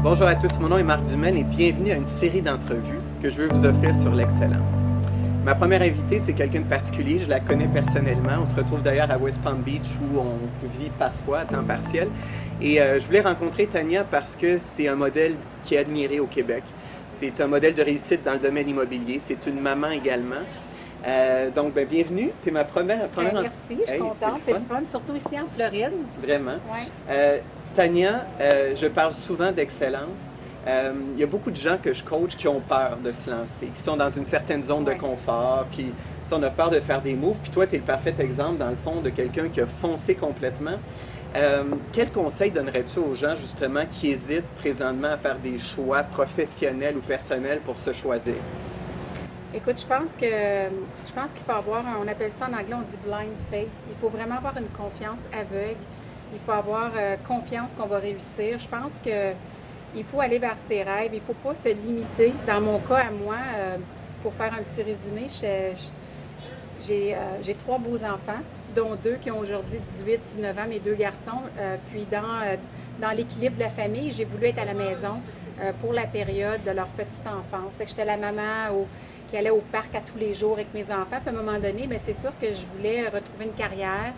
Bonjour à tous, mon nom est Marc Dumaine et bienvenue à une série d'entrevues que je veux vous offrir sur l'excellence. Ma première invitée, c'est quelqu'un de particulier, je la connais personnellement. On se retrouve d'ailleurs à West Palm Beach où on vit parfois à temps partiel. Et je voulais rencontrer Tania parce que c'est un modèle qui est admiré au Québec. C'est un modèle de réussite dans le domaine immobilier. C'est une maman également. Donc, bienvenue. Tu es ma première Merci, je suis contente. C'est le fun, surtout ici en Floride. Vraiment. Ouais. Tania, je parle souvent d'excellence. Il y a beaucoup de gens que je coach qui ont peur de se lancer, qui sont dans une certaine zone de confort, qui on a peur de faire des moves. Puis toi, tu es le parfait exemple, dans le fond, de quelqu'un qui a foncé complètement. Quel conseil donnerais-tu aux gens, justement, qui hésitent présentement à faire des choix professionnels ou personnels pour se choisir? Écoute, je pense qu'il faut avoir, on appelle ça en anglais, on dit blind faith. Il faut vraiment avoir une confiance aveugle. Il faut avoir confiance qu'on va réussir. Je pense qu'il faut aller vers ses rêves. Il ne faut pas se limiter. Dans mon cas, à moi, pour faire un petit résumé, j'ai 3 beaux enfants, dont 2 qui ont aujourd'hui 18, 19 ans, mes 2 garçons. Puis dans l'équilibre de la famille, j'ai voulu être à la maison pour la période de leur petite enfance. Fait que j'étais la maman qui allait au parc à tous les jours avec mes enfants. Puis à un moment donné, c'est sûr que je voulais retrouver une carrière.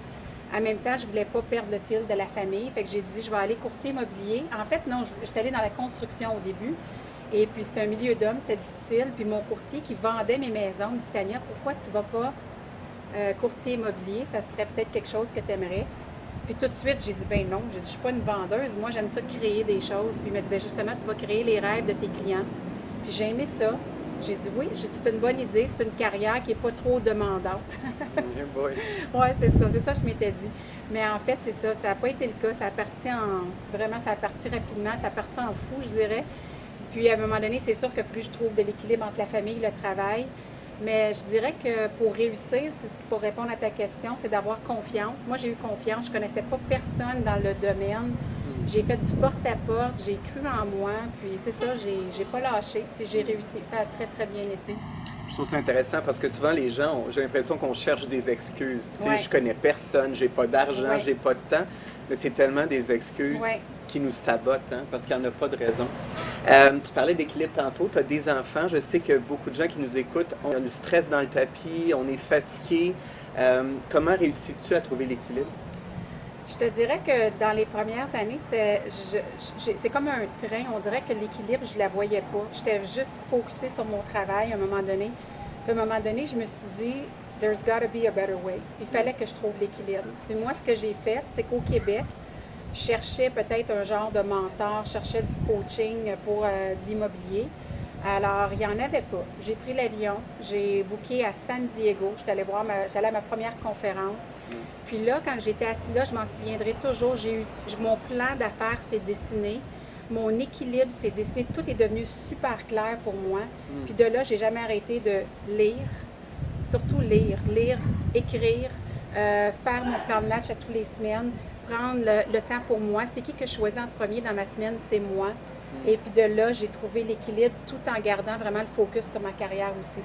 En même temps, je ne voulais pas perdre le fil de la famille. Fait que j'ai dit, je vais aller courtier immobilier. En fait, non, j'étais allée dans la construction au début. Et puis, c'était un milieu d'hommes, c'était difficile. Puis mon courtier qui vendait mes maisons me dit, Tania, pourquoi tu ne vas pas courtier immobilier? Ça serait peut-être quelque chose que tu aimerais. Puis tout de suite, j'ai dit, ben non, je ne suis pas une vendeuse. Moi, j'aime ça créer des choses. Puis il m'a dit, justement, tu vas créer les rêves de tes clients. Puis j'ai aimé ça. J'ai dit oui, c'est une bonne idée, c'est une carrière qui n'est pas trop demandante. Oui, c'est ça que je m'étais dit. Mais en fait, c'est ça, ça n'a pas été le cas, ça a parti rapidement, ça a parti en fou, je dirais. Puis à un moment donné, c'est sûr qu'il a fallu que je trouve de l'équilibre entre la famille et le travail. Mais je dirais que pour réussir, pour répondre à ta question, c'est d'avoir confiance. Moi, j'ai eu confiance, je ne connaissais pas personne dans le domaine. J'ai fait du porte-à-porte, j'ai cru en moi, puis c'est ça, j'ai pas lâché, puis j'ai réussi. Ça a très, très bien été. Je trouve ça intéressant parce que souvent les gens, j'ai l'impression qu'on cherche des excuses. Tu sais, je connais personne, j'ai pas d'argent, j'ai pas de temps, mais c'est tellement des excuses qui nous sabotent, parce qu'il n'y en a pas de raison. Tu parlais d'équilibre tantôt, tu as des enfants, je sais que beaucoup de gens qui nous écoutent ont le stress dans le tapis, on est fatigué. Comment réussis-tu à trouver l'équilibre? Je te dirais que dans les premières années, c'est comme un train. On dirait que l'équilibre, je ne la voyais pas. J'étais juste focusée sur mon travail à un moment donné. Puis à un moment donné, je me suis dit, there's got to be a better way. Il fallait que je trouve l'équilibre. Puis moi, ce que j'ai fait, c'est qu'au Québec, je cherchais peut-être un genre de mentor, je cherchais du coaching pour l'immobilier. Alors, il n'y en avait pas. J'ai pris l'avion, j'ai booké à San Diego. J'allais à ma première conférence. Puis là, quand j'étais assise là, je m'en souviendrai toujours, mon plan d'affaires s'est dessiné, mon équilibre s'est dessiné, tout est devenu super clair pour moi. Puis de là, j'ai jamais arrêté de lire, surtout lire, écrire, faire mon plan de match à tous les semaines, prendre le temps pour moi. C'est qui que je choisis en premier dans ma semaine? C'est moi. Et puis de là, j'ai trouvé l'équilibre tout en gardant vraiment le focus sur ma carrière aussi.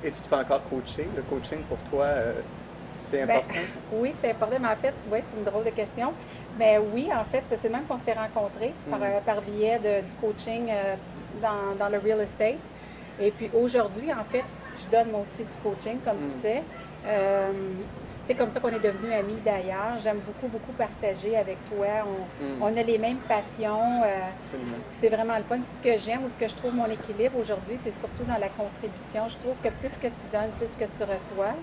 Et tu te fais encore coacher? Le coaching pour toi, c'est important? Oui, c'est important, mais en fait, oui, c'est une drôle de question. Mais oui, en fait, c'est même qu'on s'est rencontrés par biais du coaching dans le real estate. Et puis aujourd'hui, en fait, je donne moi aussi du coaching, comme tu sais. C'est comme ça qu'on est devenus amis d'ailleurs. J'aime beaucoup, beaucoup partager avec toi. On a les mêmes passions. C'est vraiment le fun. Puis ce que j'aime ou ce que je trouve mon équilibre aujourd'hui, c'est surtout dans la contribution. Je trouve que plus que tu donnes, plus que tu reçois.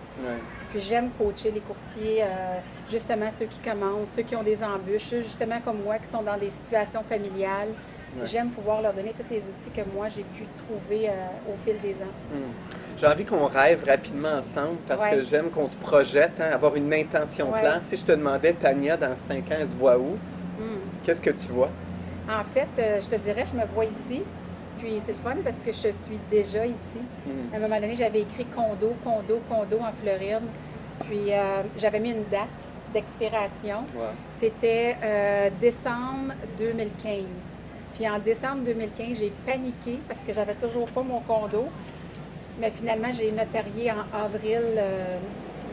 Puis j'aime coacher les courtiers, justement ceux qui commencent, ceux qui ont des embûches, justement comme moi, qui sont dans des situations familiales. J'aime pouvoir leur donner tous les outils que moi, j'ai pu trouver au fil des ans. J'ai envie qu'on rêve rapidement ensemble parce que j'aime qu'on se projette, avoir une intention claire. Si je te demandais, Tania, dans 5 ans, elle se voit où? Qu'est-ce que tu vois? En fait, je te dirais, je me vois ici. Puis c'est le fun parce que je suis déjà ici. À un moment donné, j'avais écrit condo en Floride. Puis j'avais mis une date d'expiration. C'était décembre 2015. Puis en décembre 2015, j'ai paniqué parce que j'avais toujours pas mon condo. Mais finalement, j'ai notarié en avril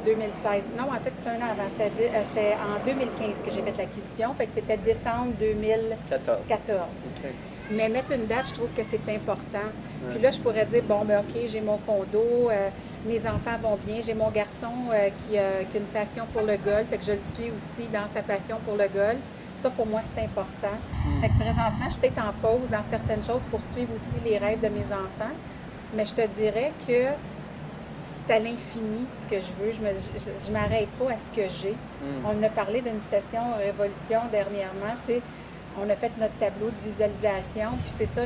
2016. Non, en fait, c'était un an avant. C'était en 2015 que j'ai fait l'acquisition. Fait que c'était décembre 2014. Okay. Mais mettre une date, je trouve que c'est important. Ouais. Puis là, je pourrais dire, bon, ben OK, j'ai mon condo, mes enfants vont bien, j'ai mon garçon qui a une passion pour le golf, fait que je le suis aussi dans sa passion pour le golf. Ça, pour moi, c'est important. Fait que présentement, je suis peut-être en pause dans certaines choses pour suivre aussi les rêves de mes enfants. Mais je te dirais que c'est à l'infini ce que je veux. Je m'arrête pas à ce que j'ai. On a parlé d'une session Révolution dernièrement. Tu sais, on a fait notre tableau de visualisation. Puis c'est ça,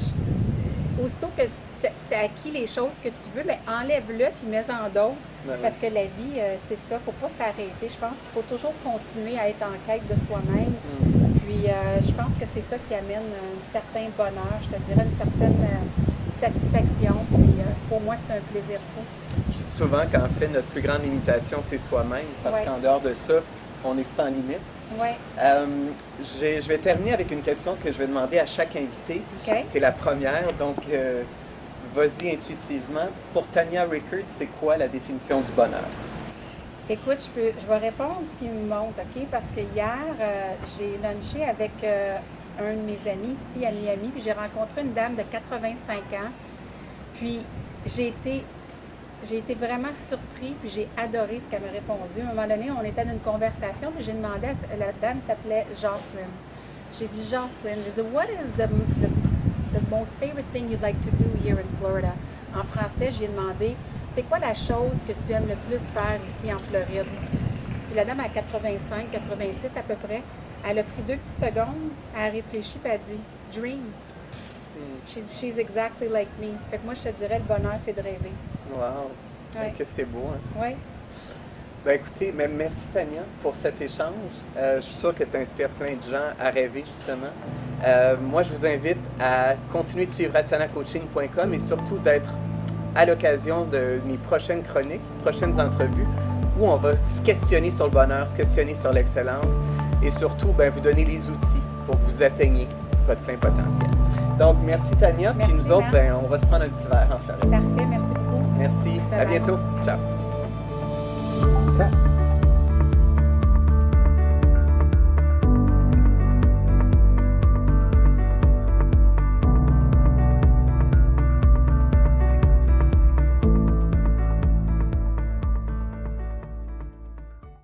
aussitôt que tu as acquis les choses que tu veux, mais enlève-le puis mets-en d'autres. Ouais, Parce que la vie, c'est ça. Il ne faut pas s'arrêter. Je pense qu'il faut toujours continuer à être en quête de soi-même. Puis je pense que c'est ça qui amène un certain bonheur, je te dirais, une certaine satisfaction. Puis pour moi, c'est un plaisir fou. Je dis souvent qu'en fait, notre plus grande limitation, c'est soi-même, parce Ouais. qu'en dehors de ça, on est sans limite. Oui. Je vais terminer avec une question que je vais demander à chaque invité. OK. Tu es la première, donc vas-y intuitivement. Pour Tania Rickard, c'est quoi la définition du bonheur? Écoute, je vais répondre ce qui me monte, OK? Parce que hier, j'ai lunché avec un de mes amis ici à Miami, puis j'ai rencontré une dame de 85 ans. Puis j'ai été vraiment surpris, puis j'ai adoré ce qu'elle m'a répondu. À un moment donné, on était dans une conversation, puis j'ai demandé, la dame s'appelait Jocelyn. J'ai dit, Jocelyn, j'ai dit, what is the most favorite thing you'd like to do here in Florida? En français, j'ai demandé, c'est quoi la chose que tu aimes le plus faire ici en Floride? Puis la dame à 85, 86 à peu près, elle a pris 2 petites secondes, elle a réfléchi, puis elle a dit, dream. She's exactly like me. Fait que moi, je te dirais, le bonheur, c'est de rêver. Wow! Ouais. Que c'est beau, hein? Oui. Ben écoutez, merci Tania pour cet échange. Je suis sûr que tu inspires plein de gens à rêver, justement. Moi, je vous invite à continuer de suivre asanacoaching.com et surtout d'être à l'occasion de mes prochaines chroniques, prochaines entrevues, où on va se questionner sur le bonheur, se questionner sur l'excellence et surtout vous donner les outils pour que vous atteigniez votre plein potentiel. Donc, merci Tania, Merci, puis nous autres, Marc. on va se prendre un petit verre en Floride. Parfait, merci beaucoup. Merci, à Bye bye. bientôt. Ciao.